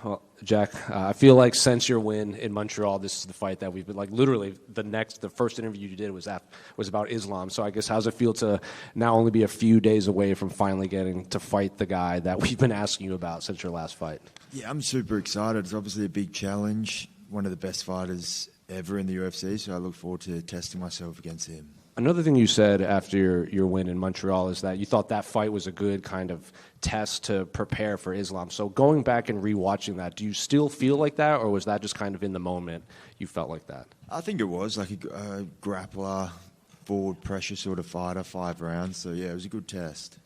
Well, Jack, I feel like since your win in Montreal, this is the fight that we've been like literally the first interview you did was about Islam. So I guess how's it feel to now only be a few days away from finally getting to fight the guy that we've been asking you about since your last fight? Yeah, I'm super excited. It's obviously a big challenge. One of the best fighters ever in the UFC, so I look forward to testing myself against him. Another thing you said after your win in Montreal is that you thought that fight was a good kind of test to prepare for Islam. So going back and rewatching that, do you still feel like that, or was that just kind of in the moment you felt like that? I think it was like a grappler, forward pressure sort of fighter, 5 rounds. So yeah, it was a good test.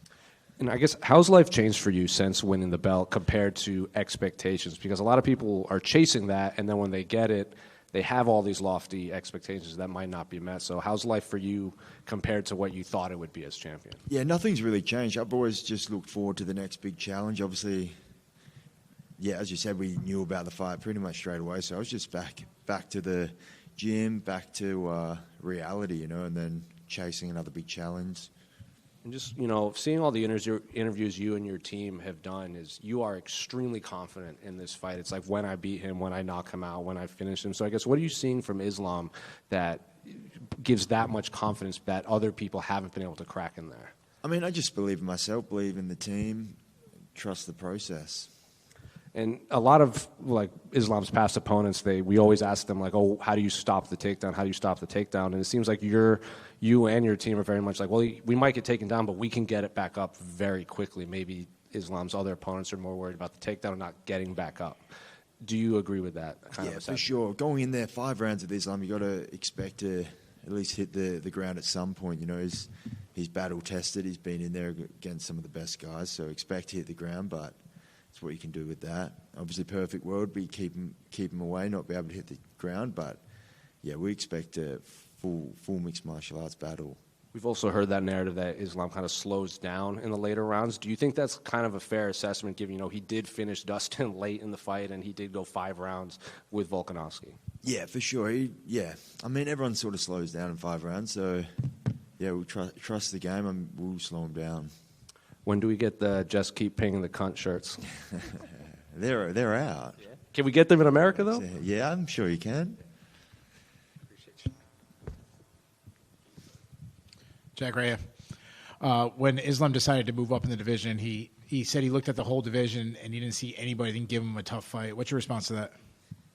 And I guess, how's life changed for you since winning the belt compared to expectations? Because a lot of people are chasing that, and then when they get it, they have all these lofty expectations that might not be met. So how's life for you compared to what you thought it would be as champion? Yeah, nothing's really changed. I've always just looked forward to the next big challenge. Obviously, yeah, as you said, we knew about the fight pretty much straight away. So I was just back to the gym, back to reality, and then chasing another big challenge. And just, seeing all the interviews you and your team have done is you are extremely confident in this fight. It's like when I beat him, when I knock him out, when I finish him. So I guess what are you seeing from Islam that gives that much confidence that other people haven't been able to crack in there? I mean, I just believe in myself, believe in the team, trust the process. And a lot of Islam's past opponents, we always ask them oh, how do you stop the takedown? How do you stop the takedown? And it seems like you and your team are very much well, we might get taken down, but we can get it back up very quickly. Maybe Islam's other opponents are more worried about the takedown and not getting back up. Do you agree with that kind of assessment? For sure. Going in there 5 rounds with Islam, you got to expect to at least hit the ground at some point. He's battle tested. He's been in there against some of the best guys, so expect to hit the ground, but it's what you can do with that. Obviously, perfect world, but you keep him away, not be able to hit the ground. But yeah, we expect a full mixed martial arts battle. We've also heard that narrative that Islam kind of slows down in the later rounds. Do you think that's kind of a fair assessment, given he did finish Dustin late in the fight and he did go 5 rounds with Volkanovski? Yeah, for sure. I mean, everyone sort of slows down in 5 rounds, so yeah, we'll trust the game and we'll slow him down. When do we get the just keep pinging the cunt shirts? They're out. Yeah. Can we get them in America, though? Yeah, I'm sure you can. Appreciate you. Jack Rea, when Islam decided to move up in the division, he said he looked at the whole division and he didn't see anybody, didn't give him a tough fight. What's your response to that?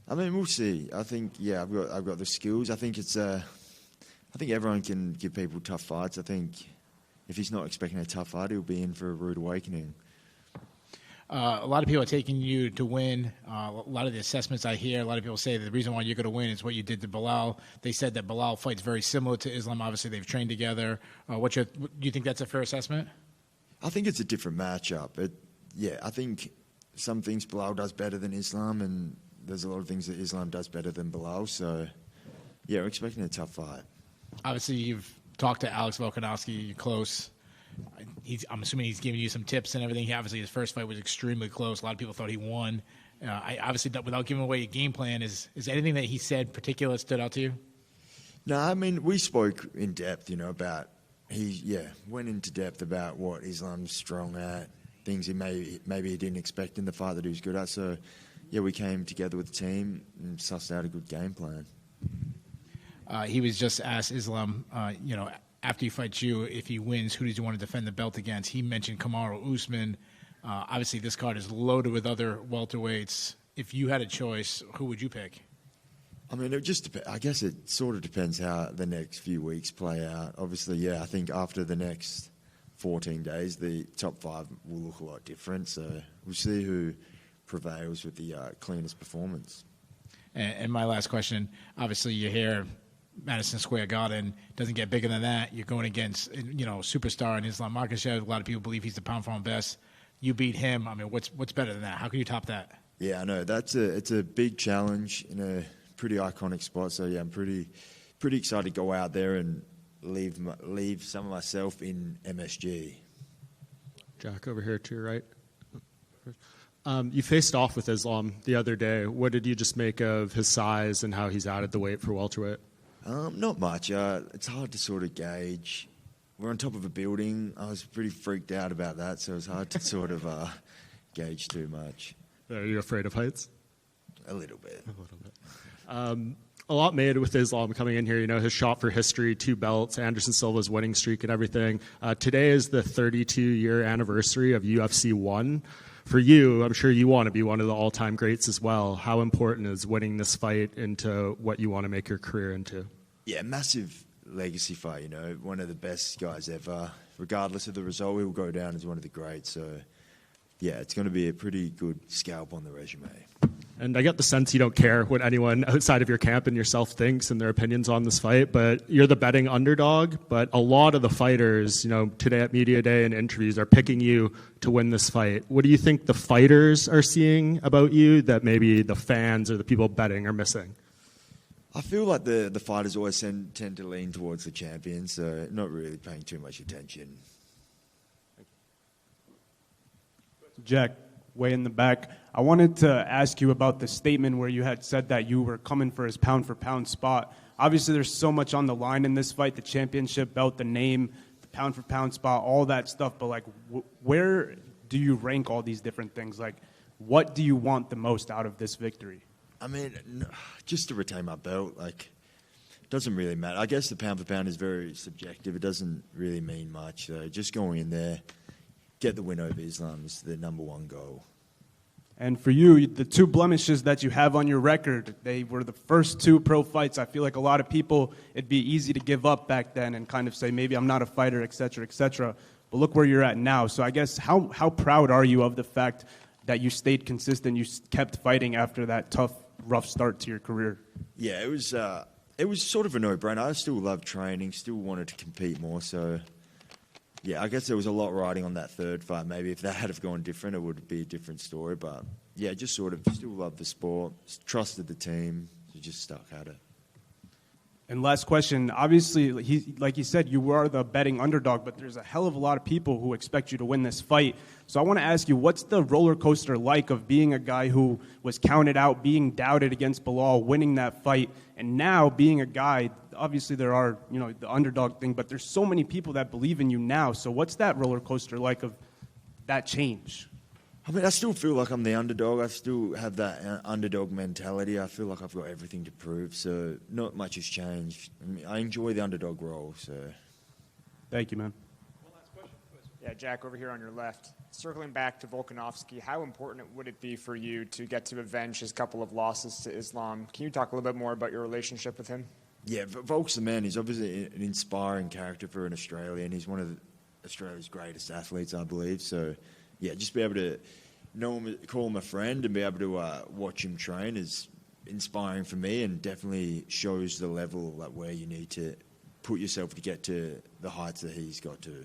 I mean, we'll see. I think, yeah, I've got the skills. I think everyone can give people tough fights. I think if he's not expecting a tough fight, he'll be in for a rude awakening. A lot of people are taking you to win. A lot of the assessments I hear, a lot of people say that the reason why you're going to win is what you did to Bilal. They said that Bilal fights very similar to Islam. Obviously, they've trained together. Do you think that's a fair assessment? I think it's a different matchup. I think some things Bilal does better than Islam, and there's a lot of things that Islam does better than Bilal. So, yeah, we're expecting a tough fight. Obviously, you've talked to Alex Volkanovski. You're close. I'm assuming he's giving you some tips and everything. Obviously, his first fight was extremely close. A lot of people thought he won. Obviously, without giving away your game plan, is anything that he said particular stood out to you? No, I mean, we spoke in depth, about went into depth about what Islam's strong at, things he maybe he didn't expect in the fight that he was good at. So, yeah, we came together with the team and sussed out a good game plan. He was just asked Islam, after he fights you, if he wins, who does he want to defend the belt against? He mentioned Kamaru Usman. Obviously, this card is loaded with other welterweights. If you had a choice, who would you pick? I mean, I guess it sort of depends how the next few weeks play out. Obviously, yeah, I think after the next 14 days, the top 5 will look a lot different. So we'll see who prevails with the cleanest performance. And my last question, obviously, you're here, Madison Square Garden, doesn't get bigger than that. You're going against, superstar in Islam Makhachev. A lot of people believe he's the pound-for-pound best. You beat him. I mean, what's better than that? How can you top that? Yeah, I know. It's a big challenge in a pretty iconic spot. So, yeah, I'm pretty excited to go out there and leave some of myself in MSG. Jack, over here to your right. You faced off with Islam the other day. What did you just make of his size and how he's added the weight for welterweight? Not much. It's hard to sort of gauge. We're on top of a building. I was pretty freaked out about that, so it was hard to sort of gauge too much. Are you afraid of heights? A little bit. A little bit. A lot made with Islam coming in here. You know, his shot for history, 2 belts, Anderson Silva's winning streak and everything. Today is the 32-year anniversary of UFC 1. For you, I'm sure you want to be one of the all-time greats as well. How important is winning this fight into what you want to make your career into? Yeah, massive legacy fight, you know, one of the best guys ever. Regardless of the result, he will go down as one of the greats. So, yeah, it's going to be a pretty good scalp on the resume. And I get the sense you don't care what anyone outside of your camp and yourself thinks and their opinions on this fight, but you're the betting underdog. But a lot of the fighters, you know, today at Media Day and interviews are picking you to win this fight. What do you think the fighters are seeing about you that maybe the fans or the people betting are missing? I feel like the fighters always tend to lean towards the champion, so not really paying too much attention. Jack, way in the back. I wanted to ask you about the statement where you had said that you were coming for his pound-for-pound spot. Obviously, there's so much on the line in this fight, the championship belt, the name, the pound-for-pound spot, all that stuff. But, like, where do you rank all these different things? Like, what do you want the most out of this victory? I mean, just to retain my belt, like, it doesn't really matter. I guess the pound-for-pound is very subjective. It doesn't really mean much. Just going in there, get the win over Islam is the number one goal. And for you, the 2 blemishes that you have on your record, they were the first 2 pro fights. I feel like a lot of people, it'd be easy to give up back then and kind of say, maybe I'm not a fighter, et cetera, et cetera. But look where you're at now. So I guess how proud are you of the fact that you stayed consistent, you kept fighting after that tough, rough start to your career? Yeah, it was sort of a no-brainer. I still love training, still wanted to compete more, so... Yeah, I guess there was a lot riding on that third fight. Maybe if that had have gone different, it would be a different story. But, yeah, just sort of still loved the sport, trusted the team, so just stuck at it. And last question. Obviously, like you said, you were the betting underdog, but there's a hell of a lot of people who expect you to win this fight. So I want to ask you, what's the roller coaster like of being a guy who was counted out, being doubted against Bilal, winning that fight, and now being a guy, obviously there are, you know, the underdog thing, but there's so many people that believe in you now. So what's that roller coaster like of that change? I mean, I still feel like I'm the underdog. I still have that underdog mentality. I feel like I've got everything to prove, so not much has changed. I mean, I enjoy the underdog role, so... Thank you, man. One last question. Yeah, Jack, over here on your left. Circling back to Volkanovski, how important would it be for you to get to avenge his couple of losses to Islam? Can you talk a little bit more about your relationship with him? Yeah, Volk's the man. He's obviously an inspiring character for an Australian. He's one of Australia's greatest athletes, I believe, so... Yeah, just be able to know him, call him a friend, and be able to watch him train is inspiring for me, and definitely shows the level like where you need to put yourself to get to the heights that he's got to.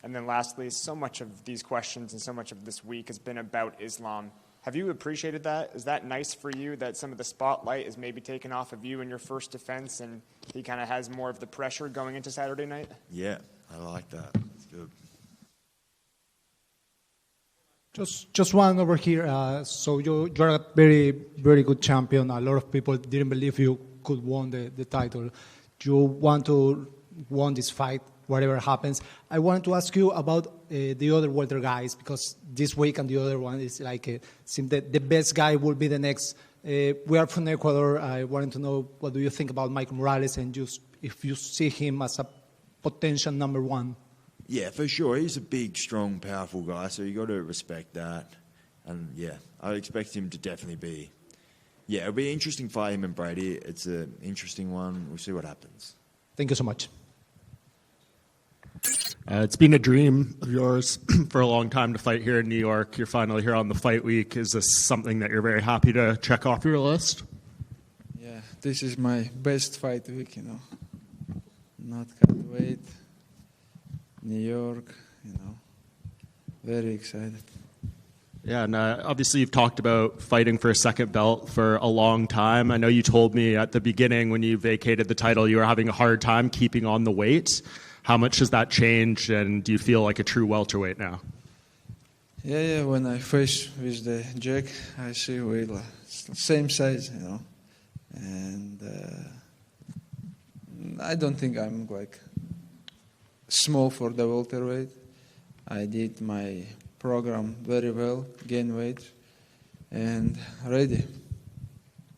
And then lastly, so much of these questions and so much of this week has been about Islam. Have you appreciated that? Is that nice for you that some of the spotlight is maybe taken off of you in your first defense, and he kind of has more of the pressure going into Saturday night? Yeah, I like that. It's good. Just one over here. So you're a very, very good champion. A lot of people didn't believe you could win the title. You want to win this fight, whatever happens. I wanted to ask you about the other welter guys, because this week and the other one is like, seems that the best guy will be the next. We are from Ecuador. I wanted to know, what do you think about Michael Morales, and just if you see him as a potential number one? Yeah, for sure. He's a big, strong, powerful guy, so you got to respect that. And, yeah, I expect him to definitely be... Yeah, it'll be an interesting fight, him and Brady. It's an interesting one. We'll see what happens. Thank you so much. It's been a dream of yours for a long time to fight here in New York. You're finally here on the fight week. Is this something that you're very happy to check off your list? Yeah, this is my best fight week, you know. Not cut weight. New York, you know, very excited. Yeah, and obviously you've talked about fighting for a second belt for a long time. I know you told me at the beginning when you vacated the title you were having a hard time keeping on the weight. How much has that changed, and do you feel like a true welterweight now? Yeah, when I face with the Jack, I see we same size, you know, and I don't think I'm like small for the welterweight. I did my program very well, gain weight, and ready.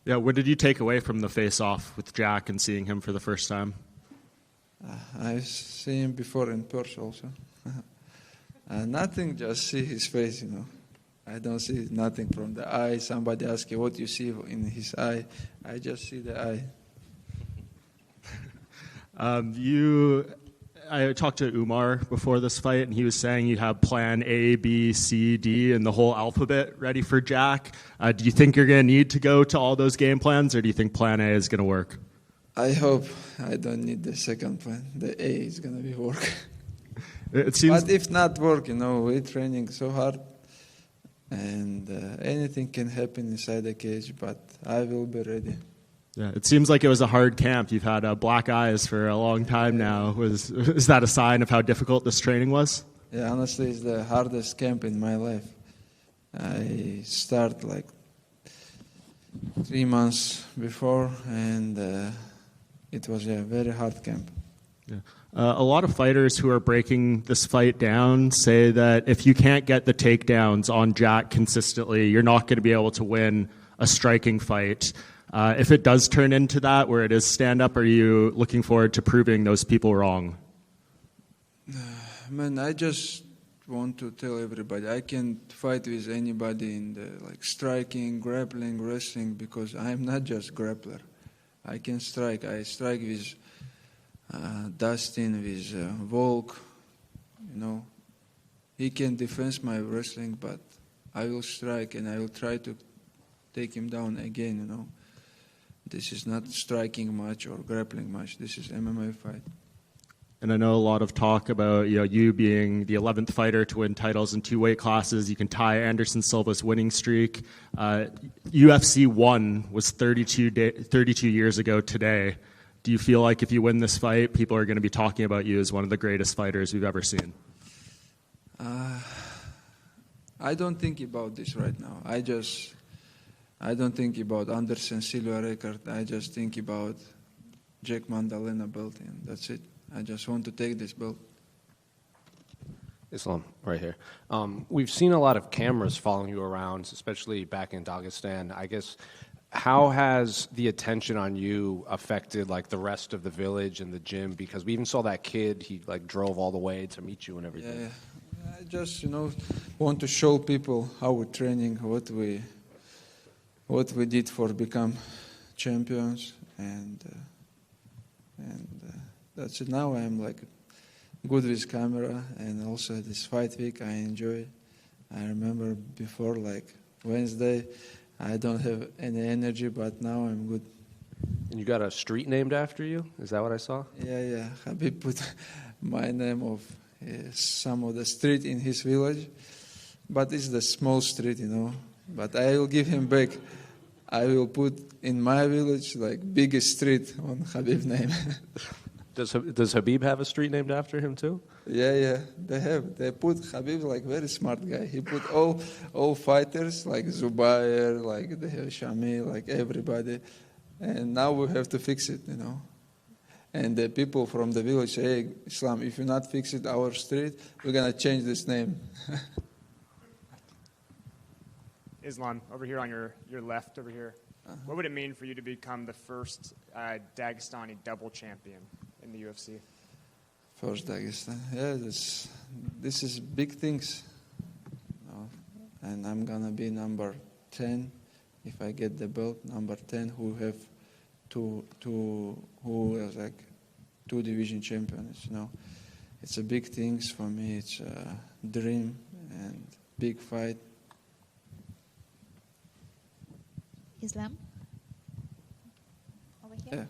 Yeah, what did you take away from the face-off with Jack and seeing him for the first time? I've seen him before in Perth also. Nothing, just see his face, you know. I don't see nothing from the eye. Somebody asks you what you see in his eye. I just see the eye. I talked to Umar before this fight, and he was saying you have plan A, B, C, D, and the whole alphabet ready for Jack. Do you think you're going to need to go to all those game plans, or do you think plan A is going to work? I hope I don't need the second plan. The A is going to be work. It seems. But if not work, you know, we're training so hard, and anything can happen inside the cage, but I will be ready. Yeah, it seems like it was a hard camp. You've had black eyes for a long time now. Is that a sign of how difficult this training was? Yeah, honestly, it's the hardest camp in my life. I start like 3 months before, and it was a very hard camp. Yeah. A lot of fighters who are breaking this fight down say that if you can't get the takedowns on Jack consistently, you're not going to be able to win a striking fight. If it does turn into that, where it is stand-up, are you looking forward to proving those people wrong? Man, I just want to tell everybody I can fight with anybody in the striking, grappling, wrestling, because I'm not just grappler. I can strike. I strike with Dustin, with Volk. You know, he can defend my wrestling, but I will strike and I will try to take him down again. You know. This is not striking match or grappling match. This is MMA fight. And I know a lot of talk about you being the 11th fighter to win titles in 2 weight classes. You can tie Anderson Silva's winning streak. UFC 1 was 32 years ago today. Do you feel like if you win this fight, people are going to be talking about you as one of the greatest fighters we've ever seen? I don't think about this right now. I don't think about Anderson Silva record. I just think about Jack Maddalena belt, and that's it. I just want to take this belt. Islam, right here. We've seen a lot of cameras following you around, especially back in Dagestan. I guess, how has the attention on you affected the rest of the village and the gym? Because we even saw that kid, he drove all the way to meet you and everything. Yeah. I just want to show people how we're training, what we did for become champions, and that's it. Now I'm good with camera, and also this fight week I enjoy. I remember before Wednesday, I don't have any energy, but now I'm good. And you got a street named after you? Is that what I saw? Yeah. Habib put my name of some of the street in his village, but it's the small street, But I will give him back. I will put in my village biggest street on Habib's name. Does Habib have a street named after him too? Yeah, they have. They put Habib very smart guy. He put all fighters like Zubair, they have Shami, everybody. And now we have to fix it, And the people from the village say, hey, Islam, if you not fix it, our street, we're going to change this name. Islam, over here on your left, over here. What would it mean for you to become the first Dagestani double champion in the UFC? First Dagestan. Yeah, this is big things. And I'm going to be number 10 if I get the belt. Number 10 who have two division champions. It's a big things for me. It's a dream and big fight. Islam? Over here?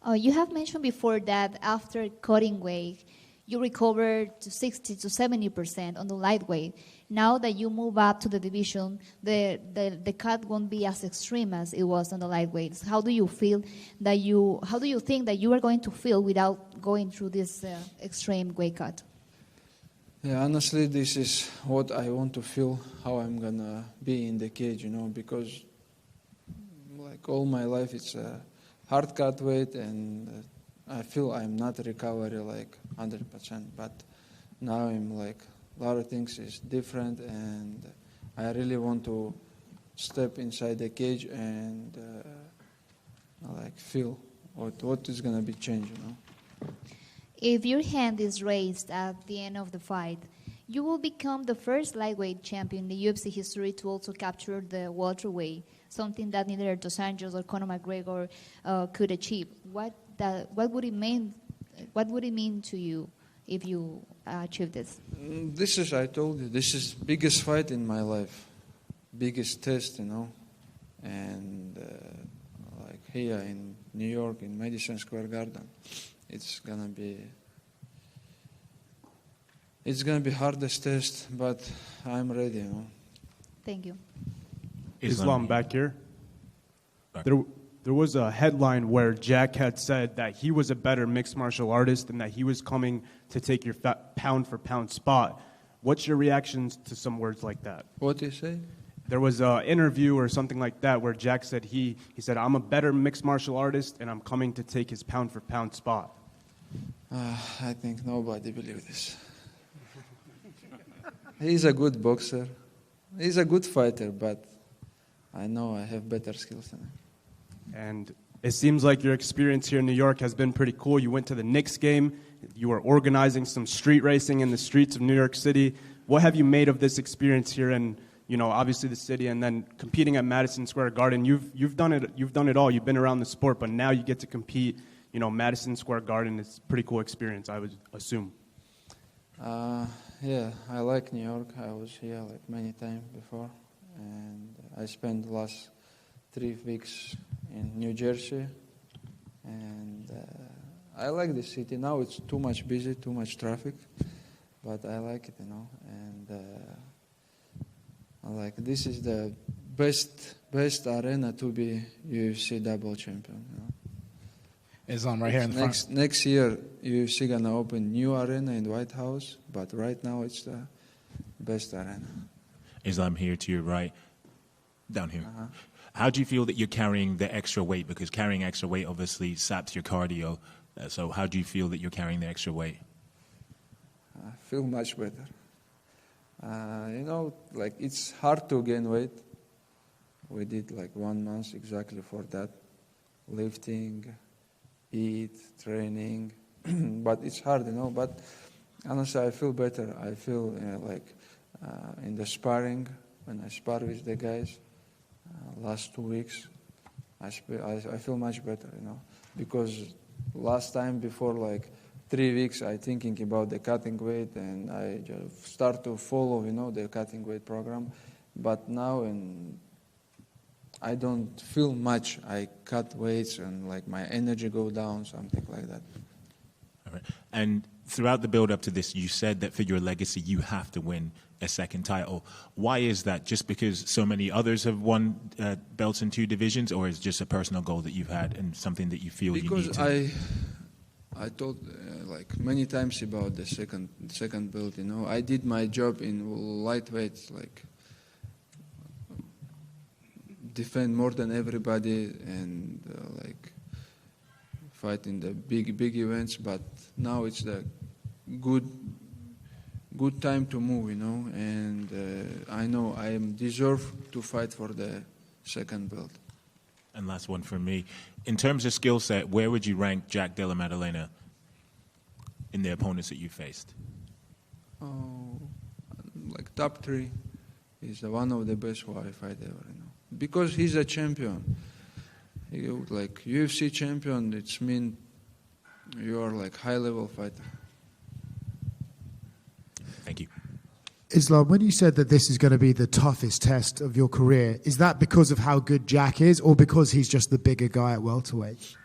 Yeah. You have mentioned before that after cutting weight, you recovered to 60 to 70% on the lightweight. Now that you move up to the division, the cut won't be as extreme as it was on the lightweights. How do you think that you are going to feel without going through this extreme weight cut? Yeah, honestly, this is what I want to feel, how I'm going to be in the cage, because all my life it's a hard cut weight, and I feel I'm not recovery 100%, but now I'm a lot of things is different, and I really want to step inside the cage and like feel what is gonna be changed, you know. If your hand is raised at the end of the fight, you will become the first lightweight champion in the UFC history to also capture the welterweight, something that neither Dos Anjos or Conor McGregor could achieve. What would it mean? What would it mean to you if you achieve this? This is, I told you, this is biggest fight in my life, biggest test, you know, and like here in New York, in Madison Square Garden, it's gonna be hardest test, but I'm ready, you know. Thank you. Islam back here. There was a headline where Jack had said that he was a better mixed martial artist and that he was coming to take your pound-for-pound spot. What's your reactions to some words like that? What do you say? There was an interview or something like that where Jack said he said, I'm a better mixed martial artist and I'm coming to take his pound-for-pound spot. I think nobody believes this. He's a good boxer. He's a good fighter, but I know I have better skills than him. And it seems like your experience here in New York has been pretty cool. You went to the Knicks game. You were organizing some street racing in the streets of New York City. What have you made of this experience here in, you know, obviously the city, and then competing at Madison Square Garden? You've done it. You've done it all. You've been around the sport, but now you get to compete. You know, Madison Square Garden. It's a pretty cool experience, I would assume. Yeah, I like New York. I was here like many times before, and I spent the last 3 weeks in New Jersey, and I like the city. Now it's too much busy, too much traffic, but I like it, you know. And I like this is the best arena to be UFC double champion. You know? Islam right here in the front. Next year, UFC gonna open new arena in White House, but right now it's the best arena. Islam here to your right, down here. How do you feel that you're carrying the extra weight? Because carrying extra weight obviously saps your cardio. So how do you feel that you're carrying the extra weight? I feel much better. You know, like it's hard to gain weight. We did like 1 month exactly for that, lifting, eat, training, but it's hard, you know. But honestly, I feel better. I feel like in the sparring, when I spar with the guys, last 2 weeks, I feel much better, you know, because last time before like 3 weeks, I thinking about the cutting weight and I just start to follow, you know, the cutting weight program, but now I don't feel much. I cut weights and like my energy go down, something like that. All right. And throughout the build up to this, you said that for your legacy, you have to win a second title. Why is that? Just because so many others have won belts in 2 divisions, or is it just a personal goal that you've had and something that you feel you need to? Because I told like many times about the second belt, you know. I did my job in lightweight, like defend more than everybody and like fight in the big events, but now it's the good time to move, you know, and I know I deserve to fight for the second belt. And last one for me. In terms of skill set, where would you rank Jack Della Maddalena in the opponents that you faced? Oh, like top 3. He's one of the best who I fight ever, you know. Because he's a champion. Like UFC champion, it's mean you are like high-level fighter. Thank you. Islam, when you said that this is going to be the toughest test of your career, is that because of how good Jack is, or because he's just the bigger guy at welterweight?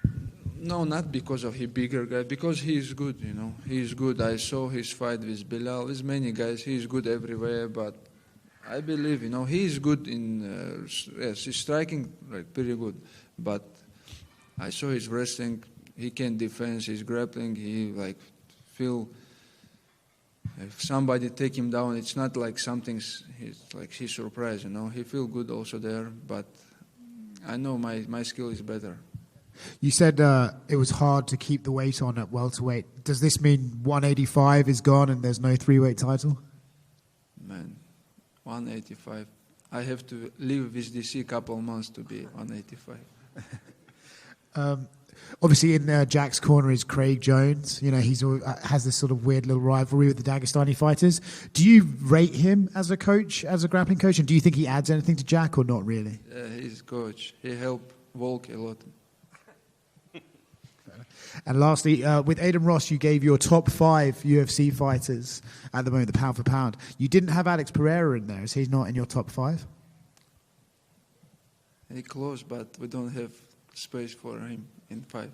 No, not because of he bigger guy, because he's good, you know. He's good. I saw his fight with Bilal, with many guys. He's good everywhere, but I believe, you know, he's good in, yes, he's striking like pretty good, but I saw his wrestling, he can defend, his grappling, he like feel, if somebody take him down, it's not like something's, he's surprised, you know, he feel good also there, but I know my skill is better. You said it was hard to keep the weight on at welterweight. Does this mean 185 is gone and there's no 3-weight title? Man, 185, I have to live with DC a couple of months to be 185. Obviously, in Jack's corner is Craig Jones. You know, he's has this sort of weird little rivalry with the Dagestani fighters. Do you rate him as a coach, as a grappling coach, and do you think he adds anything to Jack or not really? Yeah, he's coach. He helped Volk a lot. And lastly, with Aiden Ross, you gave your top 5 UFC fighters at the moment, the pound for pound. You didn't have Alex Pereira in there. Is he not in your top 5? He close, but we don't have space for him in 5.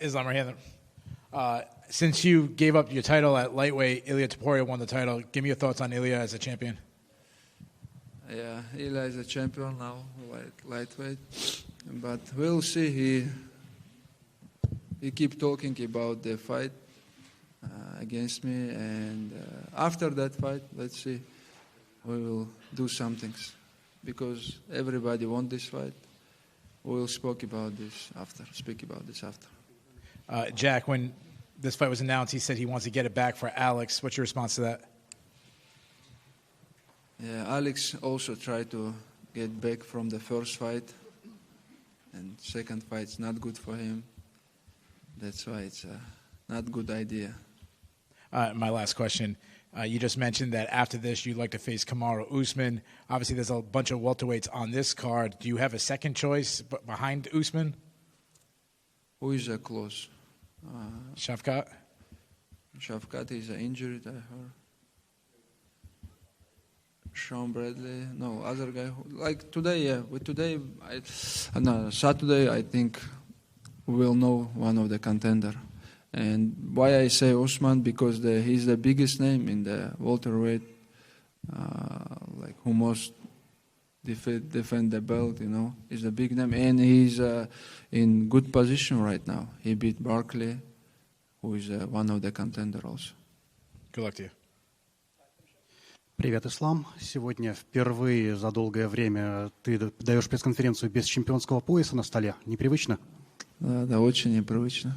Islam Makhachev, since you gave up your title at lightweight, Ilia Topuria won the title. Give me your thoughts on Ilia as a champion. Yeah, Ilia is a champion now, lightweight. But we'll see. He keep talking about the fight against me, and after that fight, let's see. We will do some things because everybody wants this fight. We will speak about this after. Jack, when this fight was announced, he said he wants to get it back for Alex. What's your response to that? Yeah, Alex also tried to get back from the first fight, and second fight's not good for him. That's why it's not a good idea. My last question. You just mentioned that after this, you'd like to face Kamaru Usman. Obviously, there's a bunch of welterweights on this card. Do you have a second choice behind Usman? Who is close? Shavkat? Shavkat is injured, I heard. Sean Bradley, no, other guy. Like today, yeah. Saturday, I think we will know one of the contender. And why I say Usman, because he's the biggest name in the welterweight, like who most defend the belt, you know. He's a big name, and he's in good position right now. He beat Barkley, who is one of the contender also. Good luck to you. Привет, Ислам. Сегодня впервые за долгое время ты даешь пресс-конференцию без чемпионского пояса на столе. Непривычно? Да, очень непривычно.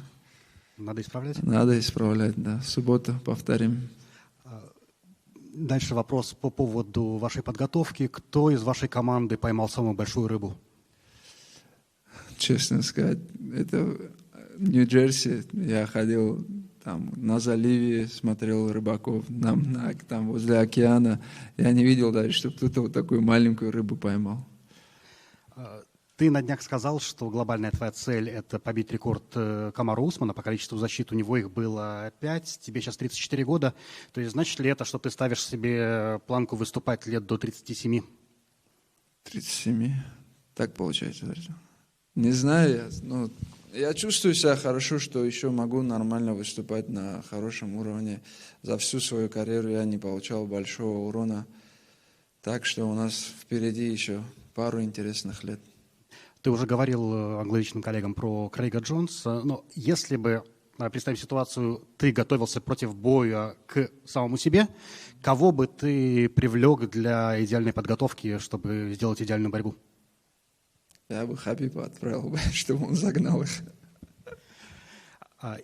Надо исправлять? Надо исправлять, да. В субботу повторим. Дальше вопрос по поводу вашей подготовки. Кто из вашей команды поймал самую большую рыбу? Честно сказать, это в Нью-Джерси. Я ходил там на заливе, смотрел рыбаков там возле океана. Я не видел даже, чтобы кто-то вот такую маленькую рыбу поймал. Ты на днях сказал, что глобальная твоя цель – это побить рекорд Камару Усмана. По количеству защит у него их было 5, тебе сейчас 34 года. То есть значит ли это, что ты ставишь себе планку выступать лет до 37? 37? Так получается. Не знаю, но я чувствую себя хорошо, что еще могу нормально выступать на хорошем уровне. За всю свою карьеру я не получал большого урона. Так что у нас впереди еще пару интересных лет. Ты уже говорил англоязычным коллегам про Крейга Джонса, но если бы, представим ситуацию, ты готовился против боя к самому себе, кого бы ты привлек для идеальной подготовки, чтобы сделать идеальную борьбу? Я бы Хабиба отправил, чтобы он загнал их.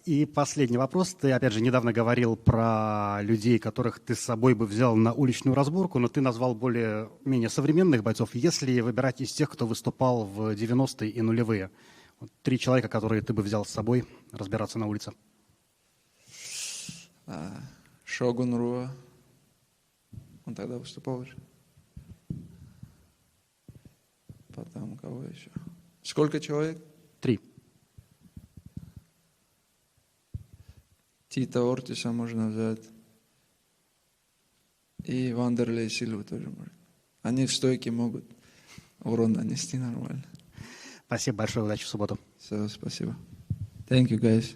И последний вопрос. Ты, опять же, недавно говорил про людей, которых ты с собой бы взял на уличную разборку, но ты назвал более-менее современных бойцов. Если выбирать из тех, кто выступал в 90-е и нулевые, 3 человека, которые ты бы взял с собой разбираться на улице. Шогун Руа. Он тогда выступал уже. Потом кого еще? Сколько человек? 3. Тита Ортиса можно взять. И Вандерлей Сильву тоже может. Они в стойке могут урон нанести нормально. Спасибо большое, удачи в субботу. Все, спасибо. Thank you, guys.